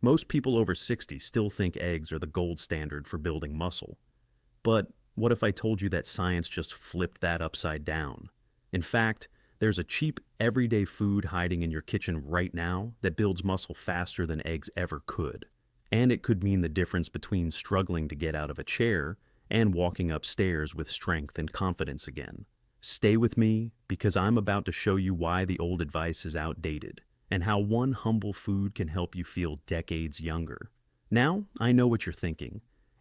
Most people over 60 still think eggs are the gold standard for building muscle. But what if I told you that science just flipped that upside down? In fact, there's a cheap, everyday food hiding in your kitchen right now that builds muscle faster than eggs ever could. And it could mean the difference between struggling to get out of a chair and walking upstairs with strength and confidence again. Stay with me, because I'm about to show you why the old advice is outdated, and how one humble food can help you feel decades younger. Now, I know what you're thinking.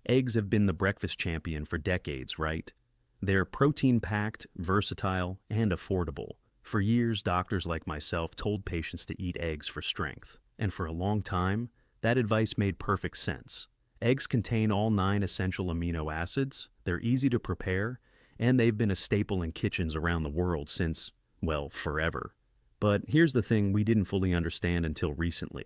Eggs have been the breakfast champion for decades, right? They're protein-packed, versatile, and affordable. For years, doctors like myself told patients to eat eggs for strength. And for a long time, that advice made perfect sense. Eggs contain all 9 essential amino acids, they're easy to prepare, and they've been a staple in kitchens around the world since, well, forever. But here's the thing we didn't fully understand until recently.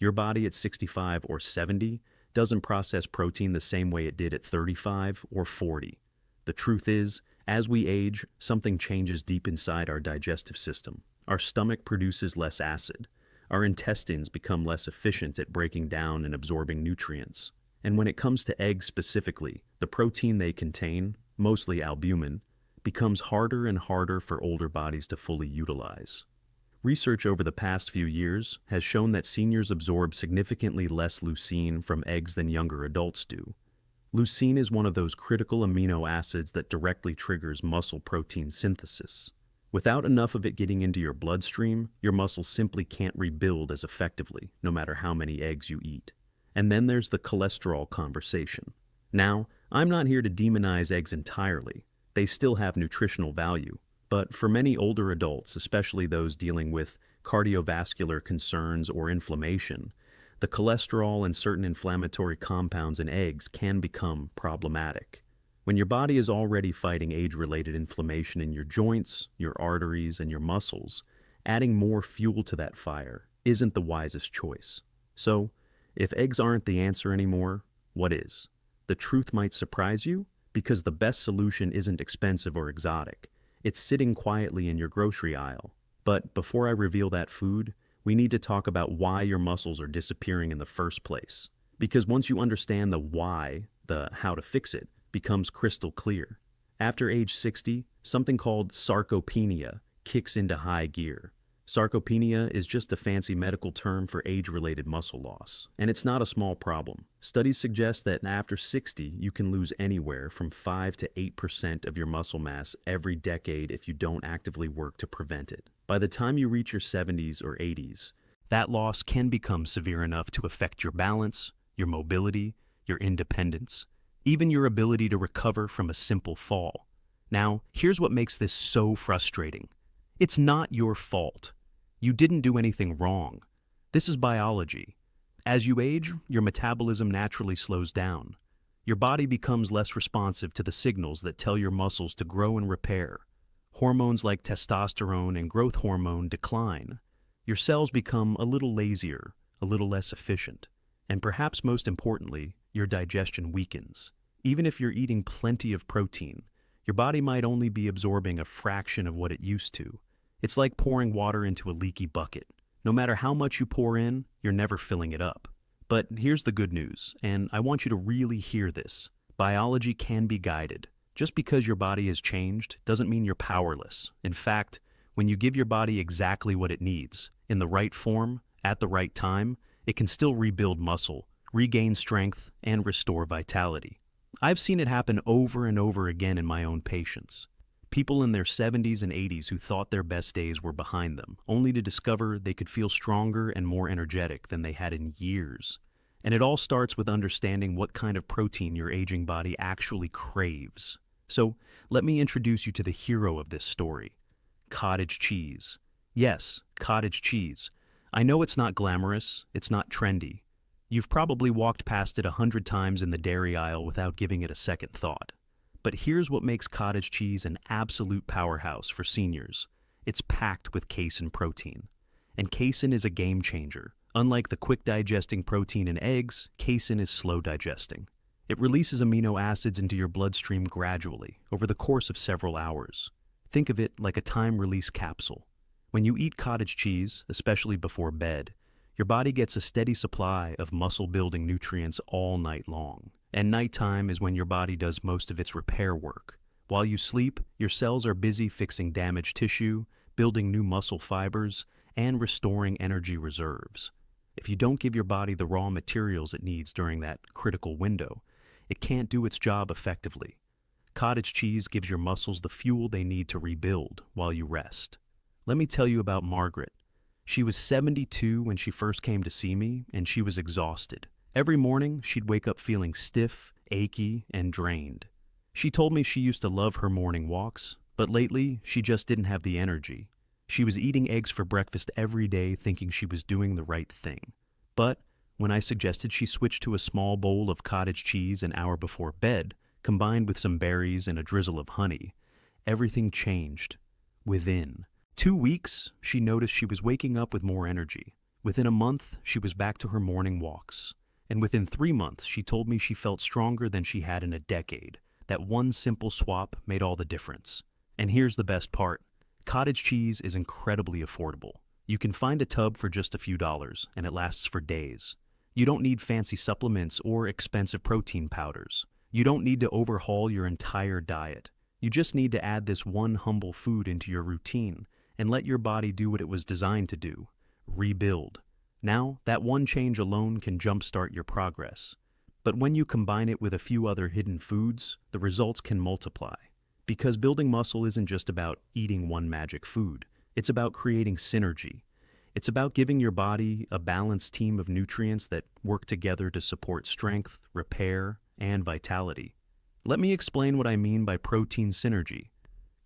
Your body at 65 or 70 doesn't process protein the same way it did at 35 or 40. The truth is, as we age, something changes deep inside our digestive system. Our stomach produces less acid. Our intestines become less efficient at breaking down and absorbing nutrients. And when it comes to eggs specifically, the protein they contain, mostly albumin, becomes harder and harder for older bodies to fully utilize. Research over the past few years has shown that seniors absorb significantly less leucine from eggs than younger adults do. Leucine is one of those critical amino acids that directly triggers muscle protein synthesis. Without enough of it getting into your bloodstream, your muscles simply can't rebuild as effectively, no matter how many eggs you eat. And then there's the cholesterol conversation. Now, I'm not here to demonize eggs entirely. They still have nutritional value. But for many older adults, especially those dealing with cardiovascular concerns or inflammation, the cholesterol and certain inflammatory compounds in eggs can become problematic. When your body is already fighting age-related inflammation in your joints, your arteries, and your muscles, adding more fuel to that fire isn't the wisest choice. So, if eggs aren't the answer anymore, what is? The truth might surprise you, because the best solution isn't expensive or exotic. It's sitting quietly in your grocery aisle. But before I reveal that food, we need to talk about why your muscles are disappearing in the first place. Because once you understand the why, the how to fix it, becomes crystal clear. After age 60, something called sarcopenia kicks into high gear. Sarcopenia is just a fancy medical term for age-related muscle loss, and it's not a small problem. Studies suggest that after 60, you can lose anywhere from 5 to 8% of your muscle mass every decade if you don't actively work to prevent it. By the time you reach your 70s or 80s, that loss can become severe enough to affect your balance, your mobility, your independence, even your ability to recover from a simple fall. Now, here's what makes this so frustrating. It's not your fault. You didn't do anything wrong. This is biology. As you age, your metabolism naturally slows down. Your body becomes less responsive to the signals that tell your muscles to grow and repair. Hormones like testosterone and growth hormone decline. Your cells become a little lazier, a little less efficient. And perhaps most importantly, your digestion weakens. Even if you're eating plenty of protein, your body might only be absorbing a fraction of what it used to. It's like pouring water into a leaky bucket. No matter how much you pour in, you're never filling it up. But here's the good news, and I want you to really hear this. Biology can be guided. Just because your body has changed doesn't mean you're powerless. In fact, when you give your body exactly what it needs, in the right form, at the right time, it can still rebuild muscle, regain strength, and restore vitality. I've seen it happen over and over again in my own patients. People in their 70s and 80s who thought their best days were behind them, only to discover they could feel stronger and more energetic than they had in years. And it all starts with understanding what kind of protein your aging body actually craves. So, let me introduce you to the hero of this story. Cottage cheese. Yes, cottage cheese. I know it's not glamorous, it's not trendy. You've probably walked past it 100 times in the dairy aisle without giving it a second thought. But here's what makes cottage cheese an absolute powerhouse for seniors. It's packed with casein protein. And casein is a game changer. Unlike the quick-digesting protein in eggs, casein is slow-digesting. It releases amino acids into your bloodstream gradually, over the course of several hours. Think of it like a time-release capsule. When you eat cottage cheese, especially before bed, Your body gets a steady supply of muscle-building nutrients all night long, and nighttime is when your body does most of its repair work. While you sleep, your cells are busy fixing damaged tissue, building new muscle fibers, and restoring energy reserves. If you don't give your body the raw materials it needs during that critical window, it can't do its job effectively. Cottage cheese gives your muscles the fuel they need to rebuild while you rest. Let me tell you about Margaret. She was 72 when she first came to see me, and she was exhausted. Every morning, she'd wake up feeling stiff, achy, and drained. She told me she used to love her morning walks, but lately, she just didn't have the energy. She was eating eggs for breakfast every day thinking she was doing the right thing. But when I suggested she switch to a small bowl of cottage cheese an hour before bed, combined with some berries and a drizzle of honey, everything changed. Within 2 weeks, she noticed she was waking up with more energy. Within a month, she was back to her morning walks. And within 3 months, she told me she felt stronger than she had in a decade. That one simple swap made all the difference. And here's the best part. Cottage cheese is incredibly affordable. You can find a tub for just a few dollars, and it lasts for days. You don't need fancy supplements or expensive protein powders. You don't need to overhaul your entire diet. You just need to add this one humble food into your routine and let your body do what it was designed to do, rebuild. Now, that one change alone can jumpstart your progress. But when you combine it with a few other hidden foods, the results can multiply. Because building muscle isn't just about eating one magic food. It's about creating synergy. It's about giving your body a balanced team of nutrients that work together to support strength, repair, and vitality. Let me explain what I mean by protein synergy.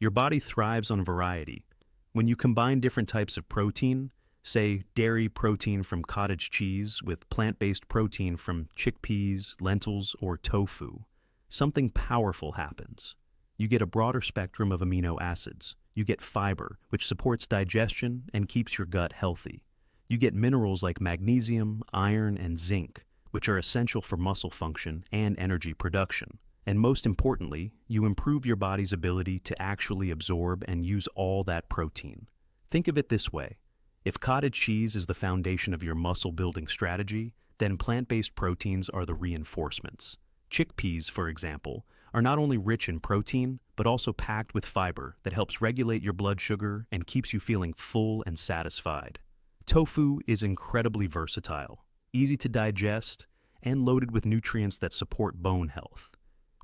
Your body thrives on variety. When you combine different types of protein, say dairy protein from cottage cheese with plant-based protein from chickpeas, lentils, or tofu, something powerful happens. You get a broader spectrum of amino acids. You get fiber, which supports digestion and keeps your gut healthy. You get minerals like magnesium, iron, and zinc, which are essential for muscle function and energy production. And most importantly, you improve your body's ability to actually absorb and use all that protein. Think of it this way. If cottage cheese is the foundation of your muscle-building strategy, then plant-based proteins are the reinforcements. Chickpeas, for example, are not only rich in protein, but also packed with fiber that helps regulate your blood sugar and keeps you feeling full and satisfied. Tofu is incredibly versatile, easy to digest, and loaded with nutrients that support bone health,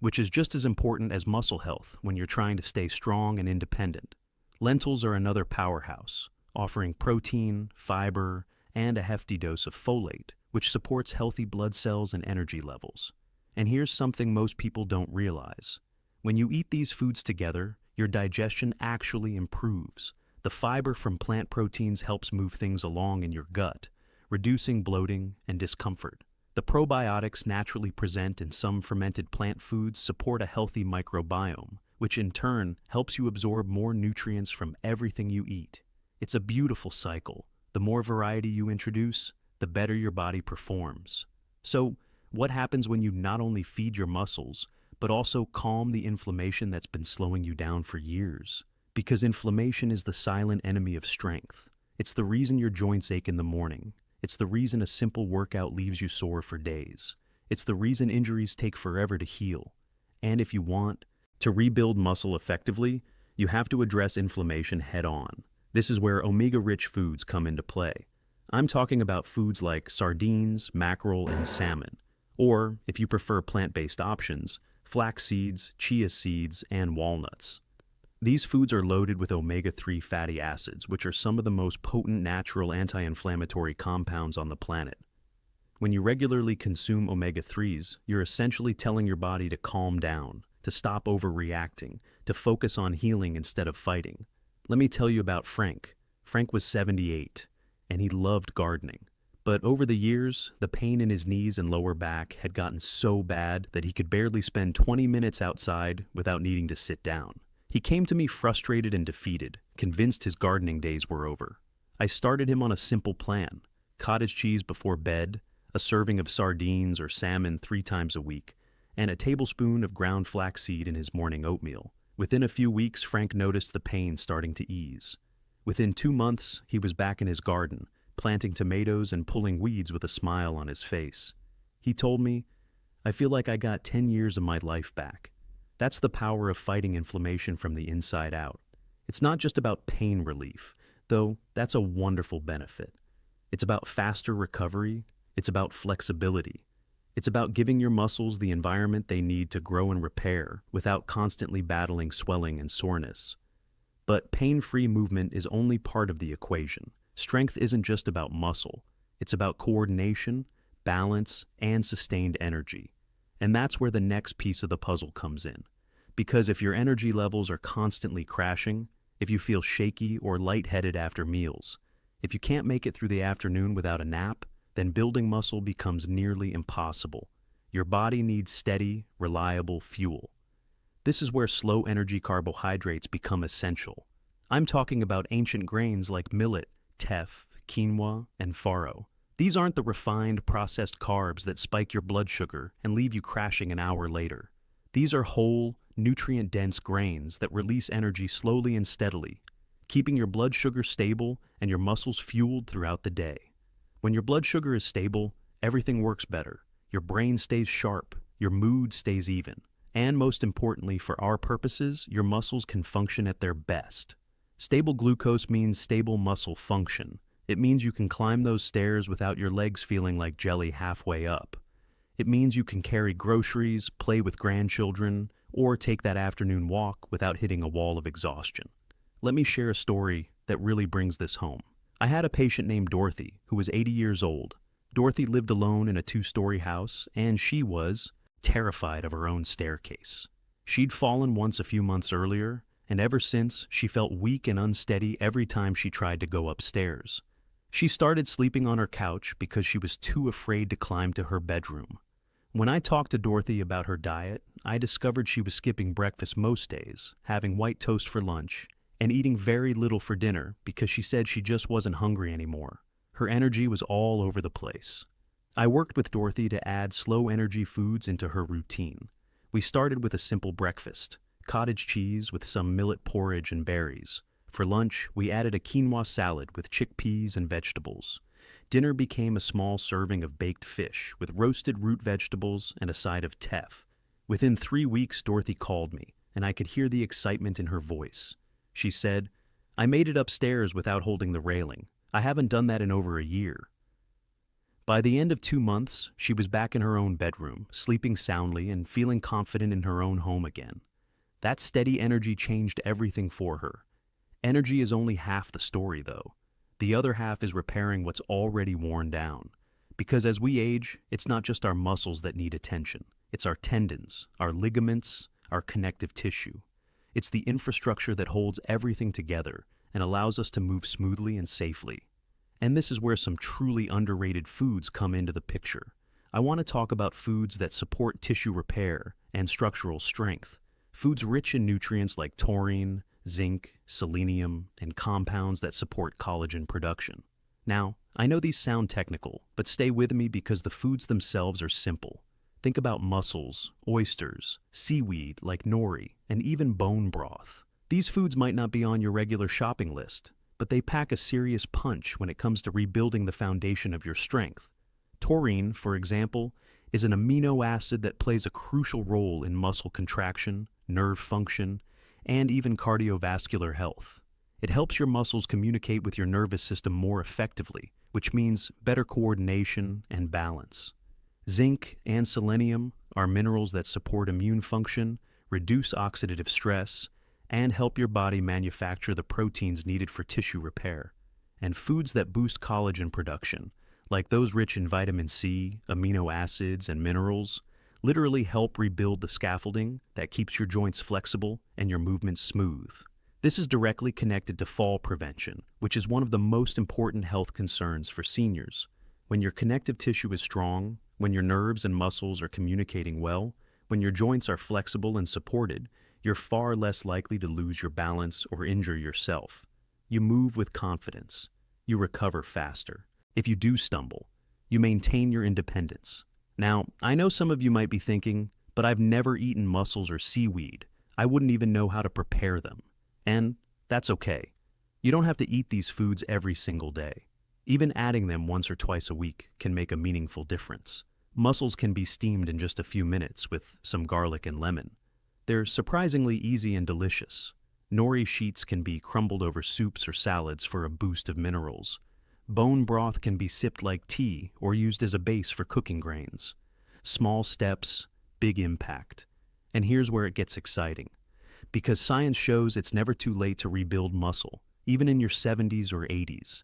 which is just as important as muscle health when you're trying to stay strong and independent. Lentils are another powerhouse, offering protein, fiber, and a hefty dose of folate, which supports healthy blood cells and energy levels. And here's something most people don't realize. When you eat these foods together, your digestion actually improves. The fiber from plant proteins helps move things along in your gut, reducing bloating and discomfort. The probiotics naturally present in some fermented plant foods support a healthy microbiome, which in turn helps you absorb more nutrients from everything you eat. It's a beautiful cycle. The more variety you introduce, the better your body performs. So, what happens when you not only feed your muscles, but also calm the inflammation that's been slowing you down for years? Because inflammation is the silent enemy of strength. It's the reason your joints ache in the morning. It's the reason a simple workout leaves you sore for days. It's the reason injuries take forever to heal. And if you want to rebuild muscle effectively, you have to address inflammation head-on. This is where omega-rich foods come into play. I'm talking about foods like sardines, mackerel, and salmon. Or, if you prefer plant-based options, flax seeds, chia seeds, and walnuts. These foods are loaded with omega-3 fatty acids, which are some of the most potent natural anti-inflammatory compounds on the planet. When you regularly consume omega-3s, you're essentially telling your body to calm down, to stop overreacting, to focus on healing instead of fighting. Let me tell you about Frank. Frank was 78, and he loved gardening. But over the years, the pain in his knees and lower back had gotten so bad that he could barely spend 20 minutes outside without needing to sit down. He came to me frustrated and defeated, convinced his gardening days were over. I started him on a simple plan: cottage cheese before bed, a serving of sardines or salmon 3 times a week, and a tablespoon of ground flaxseed in his morning oatmeal. Within a few weeks, Frank noticed the pain starting to ease. Within 2 months, he was back in his garden, planting tomatoes and pulling weeds with a smile on his face. He told me, "I feel like I got 10 years of my life back." That's the power of fighting inflammation from the inside out. It's not just about pain relief, though that's a wonderful benefit. It's about faster recovery. It's about flexibility. It's about giving your muscles the environment they need to grow and repair without constantly battling swelling and soreness. But pain-free movement is only part of the equation. Strength isn't just about muscle. It's about coordination, balance, and sustained energy. And that's where the next piece of the puzzle comes in. Because if your energy levels are constantly crashing, if you feel shaky or lightheaded after meals, if you can't make it through the afternoon without a nap, then building muscle becomes nearly impossible. Your body needs steady, reliable fuel. This is where slow-energy carbohydrates become essential. I'm talking about ancient grains like millet, teff, quinoa, and farro. These aren't the refined, processed carbs that spike your blood sugar and leave you crashing an hour later. These are whole, nutrient-dense grains that release energy slowly and steadily, keeping your blood sugar stable and your muscles fueled throughout the day. When your blood sugar is stable, everything works better. Your brain stays sharp, your mood stays even, and most importantly, for our purposes, your muscles can function at their best. Stable glucose means stable muscle function. It means you can climb those stairs without your legs feeling like jelly halfway up. It means you can carry groceries, play with grandchildren, or take that afternoon walk without hitting a wall of exhaustion. Let me share a story that really brings this home. I had a patient named Dorothy who was 80 years old. Dorothy lived alone in a 2-story house, and she was terrified of her own staircase. She'd fallen once a few months earlier, and ever since, she felt weak and unsteady every time she tried to go upstairs. She started sleeping on her couch because she was too afraid to climb to her bedroom. When I talked to Dorothy about her diet, I discovered she was skipping breakfast most days, having white toast for lunch, and eating very little for dinner because she said she just wasn't hungry anymore. Her energy was all over the place. I worked with Dorothy to add slow-energy foods into her routine. We started with a simple breakfast, cottage cheese with some millet porridge and berries. For lunch, we added a quinoa salad with chickpeas and vegetables. Dinner became a small serving of baked fish with roasted root vegetables and a side of teff. Within 3 weeks, Dorothy called me, and I could hear the excitement in her voice. She said, "I made it upstairs without holding the railing. I haven't done that in over a year." By the end of 2 months, she was back in her own bedroom, sleeping soundly and feeling confident in her own home again. That steady energy changed everything for her. Energy is only half the story, though. The other half is repairing what's already worn down. Because as we age, it's not just our muscles that need attention. It's our tendons, our ligaments, our connective tissue. It's the infrastructure that holds everything together and allows us to move smoothly and safely. And this is where some truly underrated foods come into the picture. I want to talk about foods that support tissue repair and structural strength. Foods rich in nutrients like taurine, zinc, selenium, and compounds that support collagen production. Now, I know these sound technical, but stay with me because the foods themselves are simple. Think about mussels, oysters, seaweed like nori, and even bone broth. These foods might not be on your regular shopping list, but they pack a serious punch when it comes to rebuilding the foundation of your strength. Taurine, for example, is an amino acid that plays a crucial role in muscle contraction, nerve function, and even cardiovascular health. It helps your muscles communicate with your nervous system more effectively, which means better coordination and balance. Zinc and selenium are minerals that support immune function, reduce oxidative stress, and help your body manufacture the proteins needed for tissue repair. And foods that boost collagen production, like those rich in vitamin C, amino acids, and minerals, literally help rebuild the scaffolding that keeps your joints flexible and your movements smooth. This is directly connected to fall prevention, which is one of the most important health concerns for seniors. When your connective tissue is strong, when your nerves and muscles are communicating well, when your joints are flexible and supported, you're far less likely to lose your balance or injure yourself. You move with confidence. You recover faster. If you do stumble, you maintain your independence. Now, I know some of you might be thinking, but I've never eaten mussels or seaweed. I wouldn't even know how to prepare them. And that's okay. You don't have to eat these foods every single day. Even adding them once or twice a week can make a meaningful difference. Mussels can be steamed in just a few minutes with some garlic and lemon. They're surprisingly easy and delicious. Nori sheets can be crumbled over soups or salads for a boost of minerals. Bone broth can be sipped like tea or used as a base for cooking grains. Small steps, big impact. And here's where it gets exciting. Because science shows it's never too late to rebuild muscle, even in your 70s or 80s.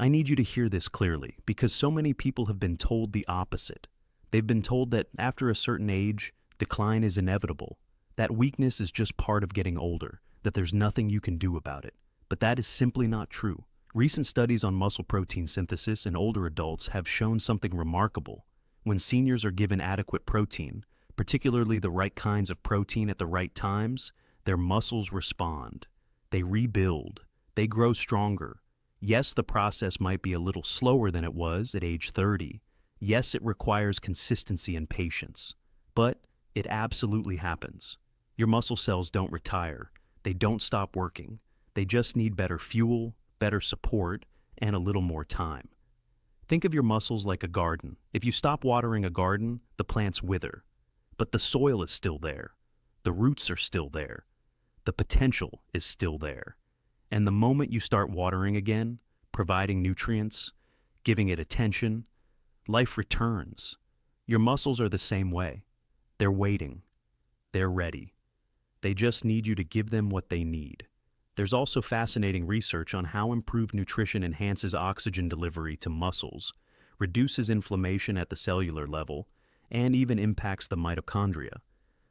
I need you to hear this clearly, because so many people have been told the opposite. They've been told that after a certain age, decline is inevitable, that weakness is just part of getting older, that there's nothing you can do about it. But that is simply not true. Recent studies on muscle protein synthesis in older adults have shown something remarkable. When seniors are given adequate protein, particularly the right kinds of protein at the right times, their muscles respond. They rebuild. They grow stronger. Yes, the process might be a little slower than it was at age 30. Yes, it requires consistency and patience. But it absolutely happens. Your muscle cells don't retire. They don't stop working. They just need better fuel, better support, and a little more time. Think of your muscles like a garden. If you stop watering a garden, the plants wither. But the soil is still there. The roots are still there. The potential is still there. And the moment you start watering again, providing nutrients, giving it attention, life returns. Your muscles are the same way. They're waiting. They're ready. They just need you to give them what they need. There's also fascinating research on how improved nutrition enhances oxygen delivery to muscles, reduces inflammation at the cellular level, and even impacts the mitochondria,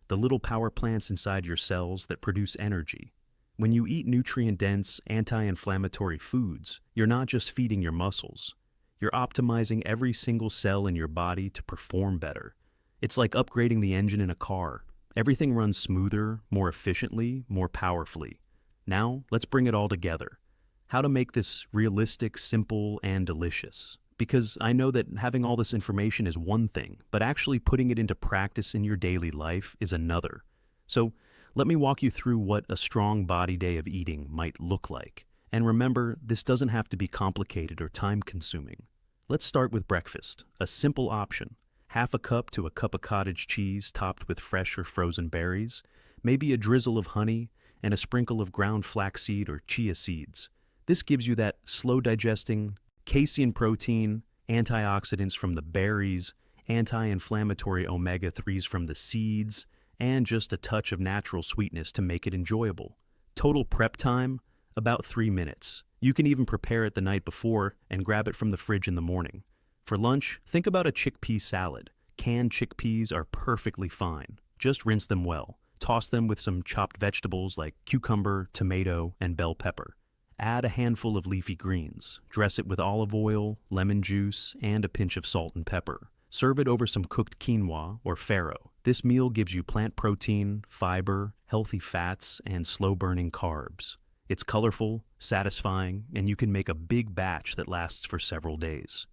the little power plants inside your cells that produce energy. When you eat nutrient-dense, anti-inflammatory foods, you're not just feeding your muscles. You're optimizing every single cell in your body to perform better. It's like upgrading the engine in a car. Everything runs smoother, more efficiently, more powerfully. Now, let's bring it all together. How to make this realistic, simple, and delicious. Because I know that having all this information is one thing, but actually putting it into practice in your daily life is another. So, let me walk you through what a strong body day of eating might look like. And remember, this doesn't have to be complicated or time-consuming. Let's start with breakfast, a simple option. Half a cup to a cup of cottage cheese topped with fresh or frozen berries, maybe a drizzle of honey, and a sprinkle of ground flaxseed or chia seeds. This gives you that slow-digesting, casein protein, antioxidants from the berries, anti-inflammatory omega-3s from the seeds, and just a touch of natural sweetness to make it enjoyable. Total prep time, about 3 minutes. You can even prepare it the night before and grab it from the fridge in the morning. For lunch, think about a chickpea salad. Canned chickpeas are perfectly fine. Just rinse them well. Toss them with some chopped vegetables like cucumber, tomato, and bell pepper. Add a handful of leafy greens. Dress it with olive oil, lemon juice, and a pinch of salt and pepper. Serve it over some cooked quinoa or farro. This meal gives you plant protein, fiber, healthy fats, and slow-burning carbs. It's colorful, satisfying, and you can make a big batch that lasts for several days.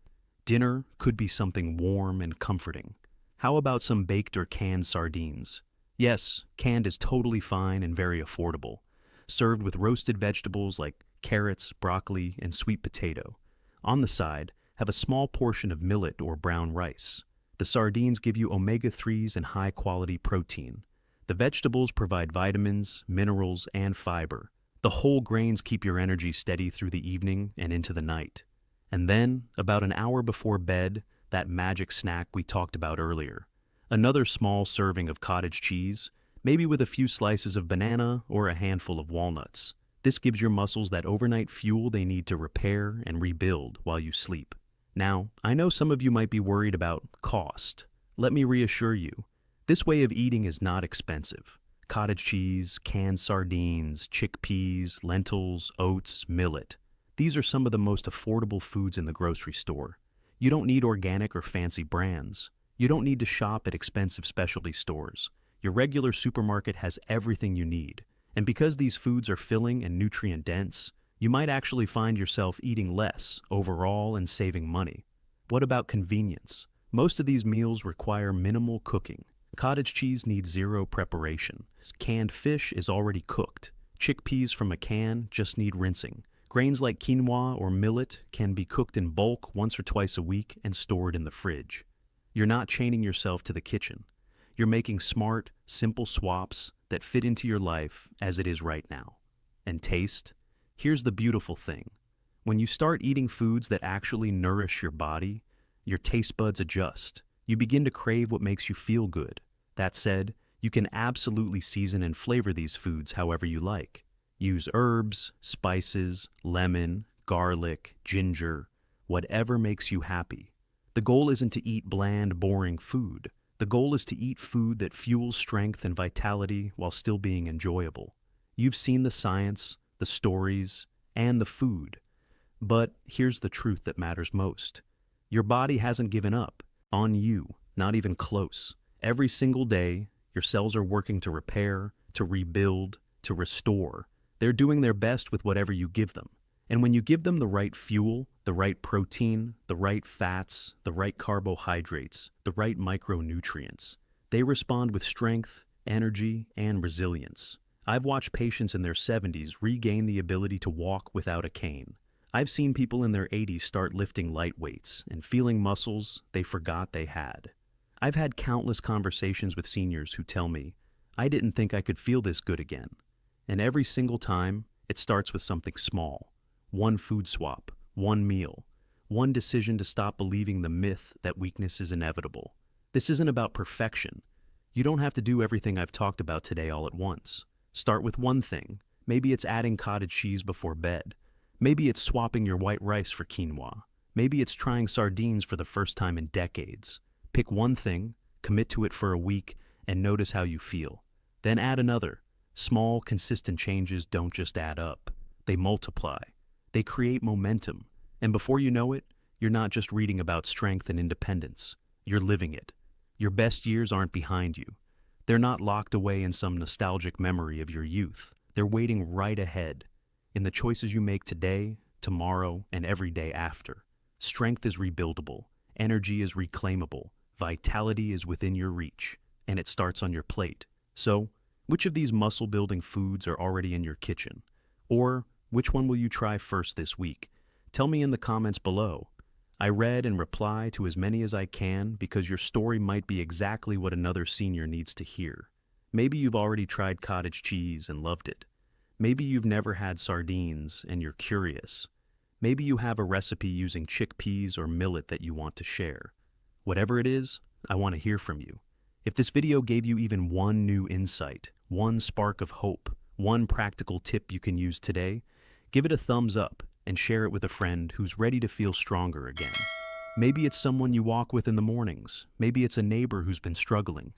Dinner could be something warm and comforting. How about some baked or canned sardines? Yes, canned is totally fine and very affordable. Served with roasted vegetables like carrots, broccoli, and sweet potato. On the side, have a small portion of millet or brown rice. The sardines give you omega-3s and high-quality protein. The vegetables provide vitamins, minerals, and fiber. The whole grains keep your energy steady through the evening and into the night. And then, about an hour before bed, that magic snack we talked about earlier. Another small serving of cottage cheese, maybe with a few slices of banana or a handful of walnuts. This gives your muscles that overnight fuel they need to repair and rebuild while you sleep. Now, I know some of you might be worried about cost. Let me reassure you, this way of eating is not expensive. Cottage cheese, canned sardines, chickpeas, lentils, oats, millet. These are some of the most affordable foods in the grocery store. You don't need organic or fancy brands. You don't need to shop at expensive specialty stores. Your regular supermarket has everything you need. And because these foods are filling and nutrient-dense, you might actually find yourself eating less overall and saving money. What about convenience? Most of these meals require minimal cooking. Cottage cheese needs zero preparation. Canned fish is already cooked. Chickpeas from a can just need rinsing. Grains like quinoa or millet can be cooked in bulk once or twice a week and stored in the fridge. You're not chaining yourself to the kitchen. You're making smart, simple swaps that fit into your life as it is right now. And taste? Here's the beautiful thing. When you start eating foods that actually nourish your body, your taste buds adjust. You begin to crave what makes you feel good. That said, you can absolutely season and flavor these foods however you like. Use herbs, spices, lemon, garlic, ginger, whatever makes you happy. The goal isn't to eat bland, boring food. The goal is to eat food that fuels strength and vitality while still being enjoyable. You've seen the science, the stories, and the food. But here's the truth that matters most. Your body hasn't given up on you, not even close. Every single day, your cells are working to repair, to rebuild, to restore. They're doing their best with whatever you give them. And when you give them the right fuel, the right protein, the right fats, the right carbohydrates, the right micronutrients, they respond with strength, energy, and resilience. I've watched patients in their 70s regain the ability to walk without a cane. I've seen people in their 80s start lifting light weights and feeling muscles they forgot they had. I've had countless conversations with seniors who tell me, I didn't think I could feel this good again. And every single time, it starts with something small. One food swap, one meal, one decision to stop believing the myth that weakness is inevitable. This isn't about perfection. You don't have to do everything I've talked about today all at once. Start with one thing. Maybe it's adding cottage cheese before bed. Maybe it's swapping your white rice for quinoa. Maybe it's trying sardines for the first time in decades. Pick one thing, commit to it for a week, and notice how you feel. Then add another. Small, consistent changes don't just add up. They multiply. They create momentum. And before you know it, you're not just reading about strength and independence. You're living it. Your best years aren't behind you. They're not locked away in some nostalgic memory of your youth. They're waiting right ahead, in the choices you make today, tomorrow, and every day after. Strength is rebuildable. Energy is reclaimable. Vitality is within your reach. And it starts on your plate. So, which of these muscle-building foods are already in your kitchen? Or, which one will you try first this week? Tell me in the comments below. I read and reply to as many as I can because your story might be exactly what another senior needs to hear. Maybe you've already tried cottage cheese and loved it. Maybe you've never had sardines and you're curious. Maybe you have a recipe using chickpeas or millet that you want to share. Whatever it is, I want to hear from you. If this video gave you even one new insight, one spark of hope, one practical tip you can use today, give it a thumbs up and share it with a friend who's ready to feel stronger again. Maybe it's someone you walk with in the mornings. Maybe it's a neighbor who's been struggling.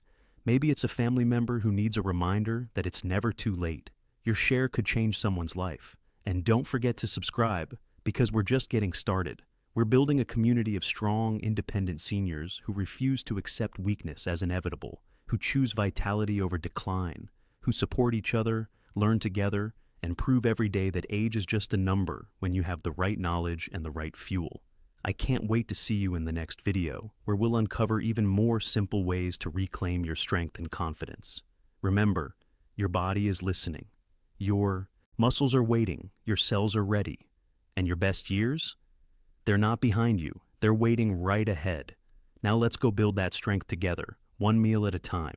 Maybe it's a family member who needs a reminder that it's never too late. Your share could change someone's life. And don't forget to subscribe, because we're just getting started. We're building a community of strong, independent seniors who refuse to accept weakness as inevitable, who choose vitality over decline, who support each other, learn together, and prove every day that age is just a number when you have the right knowledge and the right fuel. I can't wait to see you in the next video, where we'll uncover even more simple ways to reclaim your strength and confidence. Remember, your body is listening. Your muscles are waiting, your cells are ready. And your best years? They're not behind you, they're waiting right ahead. Now let's go build that strength together, one meal at a time.